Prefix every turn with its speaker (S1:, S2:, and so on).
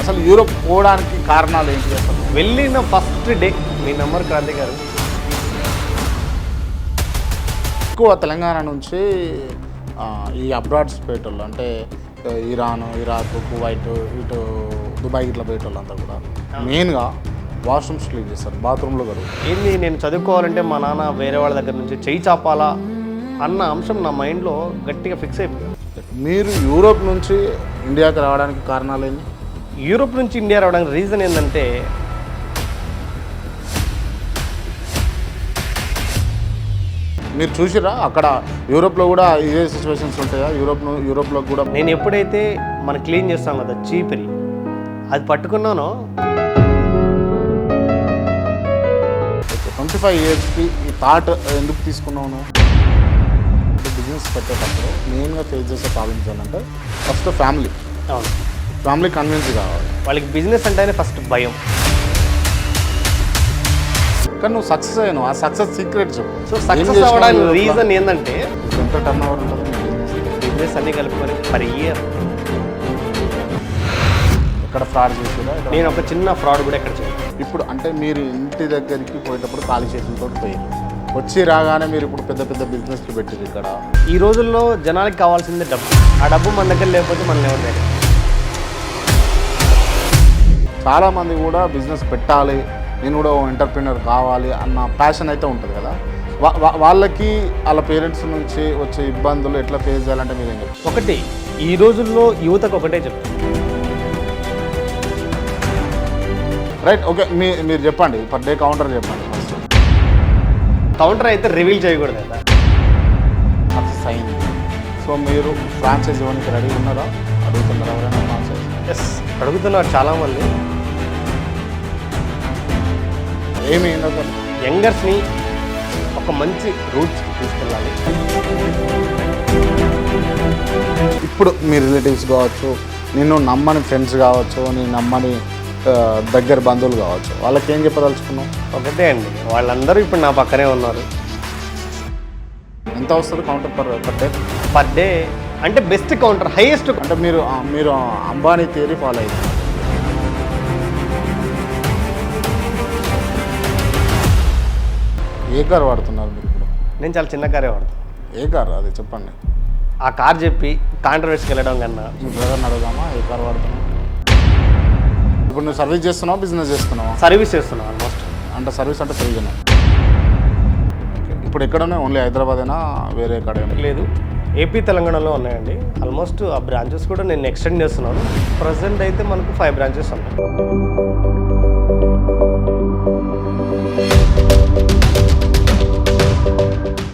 S1: అసలు యూరోప్ పోవడానికి కారణాలు ఏంటి అసలు?
S2: వెళ్ళిన ఫస్ట్ డే మీ నంబర్ క్రాంతి గారు.
S1: ఎక్కువ తెలంగాణ నుంచి ఈ అబ్రాడ్స్ పోయేటోళ్ళు అంటే ఇరాన్, ఇరాక్, కువైట్, ఇటు దుబాయ్ ఇట్లా పోయేటోళ్ళు అంతా కూడా మెయిన్గా వాష్రూమ్స్ క్లీన్ చేస్తారు, బాత్రూంలో కడుగు.
S2: ఏంది నేను చదువుకోవాలంటే మా నాన్న వేరే వాళ్ళ దగ్గర నుంచి చెయ్యి చాపాలా అన్న అంశం నా మైండ్లో గట్టిగా ఫిక్స్ అయిపోయింది.
S1: మీరు యూరోప్ నుంచి ఇండియాకి రావడానికి కారణాలు ఏంటి?
S2: యూరోప్ నుంచి ఇండియా రావడానికి రీజన్ ఏంటంటే
S1: మీరు చూసిరా అక్కడ యూరోప్లో కూడా ఇదే సిచ్యువేషన్స్ ఉంటాయా? యూరోప్లో కూడా
S2: నేను ఎప్పుడైతే మనం క్లీన్ చేస్తాం కదా చీపిరి, అది పట్టుకున్నానో
S1: 25 ఇయర్స్కి ఈ థాట్ ఎందుకు తీసుకున్నాను? బిజినెస్ పెట్టేటప్పుడు మెయిన్గా ఫేస్ చేసే ప్రాబ్లమ్స్ ఏంటంటే ఫస్ట్ ఫ్యామిలీ కన్విన్స్ కావాలి.
S2: వాళ్ళకి బిజినెస్ అంటేనే ఫస్ట్ భయం.
S1: కానీ నువ్వు సక్సెస్ అయ్యాను, ఆ సక్సెస్ సీక్రెట్ చెప్పు.
S2: సో సక్సెస్ అవ్వడానికి రీజన్ ఏంటంటే
S1: ఎంత టర్న్ ఓవర్ ఉంటుంది
S2: బిజినెస్ అన్ని కలుపుకొని పర్ ఇయర్.
S1: ఎక్కడ ఫ్రాడ్ చేసిరా?
S2: నేను ఒక చిన్న ఫ్రాడ్ కూడా ఎక్కడ చేయను.
S1: ఇప్పుడు అంటే మీరు ఇంటి దగ్గరికి పోయేటప్పుడు ఖాళీ చేతులతో పోయారు, వచ్చి రాగానే మీరు ఇప్పుడు పెద్ద పెద్ద బిజినెస్లు పెట్టారు. ఇక్కడ
S2: ఈ రోజుల్లో జనానికి కావాల్సిందే డబ్బు. ఆ డబ్బు మన దగ్గర లేకపోతే మనం ఎవరి దగ్గర.
S1: చాలామంది కూడా బిజినెస్ పెట్టాలి, నేను కూడా ఎంటర్ప్రినర్ కావాలి అన్న ప్యాషన్ అయితే ఉంటుంది కదా. వాళ్ళకి వాళ్ళ పేరెంట్స్ నుంచి వచ్చే ఇబ్బందులు ఎట్లా ఫేస్ చేయాలంటే మీరేం చెప్తారు?
S2: ఒకటి, ఈ రోజుల్లో యువతకు ఒకటే చెప్తాను.
S1: రైట్, ఓకే, మీరు చెప్పండి, పర్ డే కౌంటర్ చెప్పండి. ఫస్ట్
S2: కౌంటర్ అయితే రివీల్ చేయకూడదు కదా.
S1: సైన్. సో మీరు ఫ్రాంచైజ్ ఇవ్వడానికి రెడీ ఉన్నారా? అడుగుతున్నారా ఎవరైనా ఫ్రాంచైజ్?
S2: ఎస్, అడుగుతున్నారు చాలామంది.
S1: ఏమి అసలు
S2: యంగర్స్ని ఒక మంచి రూట్స్ తీసుకెళ్ళాలి.
S1: ఇప్పుడు మీ రిలేటివ్స్ కావచ్చు, నిన్ను నమ్మని ఫ్రెండ్స్ కావచ్చు, నీ నమ్మని దగ్గర బంధువులు కావచ్చు, వాళ్ళకి ఏం చెప్పదలుచుకున్నావు?
S2: ఒకటే అండి, వాళ్ళందరూ ఇప్పుడు నా పక్కనే ఉన్నారు.
S1: ఎంత వస్తుంది counter per day?
S2: Per day అంటే బెస్ట్ కౌంటర్, హైయెస్ట్.
S1: అంటే మీరు అంబానీ థియరీ ఫాలో అయ్యారు. ఏ కార్ వాడుతున్నారు మీరు ఇప్పుడు?
S2: నేను చాలా చిన్న కారే వాడతాను.
S1: ఏ కార్ అది చెప్పండి.
S2: ఆ కార్ చెప్పి కాంట్రవర్సీకి వెళ్ళడం కన్నా
S1: మీ బ్రదర్ని అడుగుదామా ఏ కార్ వాడుతున్నావు? ఇప్పుడు నువ్వు సర్వీస్ చేస్తున్నావా, బిజినెస్ చేస్తున్నావా?
S2: సర్వీస్ చేస్తున్నాను ఆల్మోస్ట్.
S1: అంటే సర్వీస్ అంటే ఫ్రీగానే. ఇప్పుడు ఎక్కడనే ఓన్లీ హైదరాబాదేనా, వేరే ఎక్కడ
S2: లేదు, ఏపీ తెలంగాణలో ఉన్నాయండి. ఆల్మోస్ట్ ఆ బ్రాంచెస్ కూడా నేను ఎక్స్టెండ్ చేస్తున్నాను. ప్రజెంట్ అయితే మనకు 5 బ్రాంచెస్ ఉన్నాయి.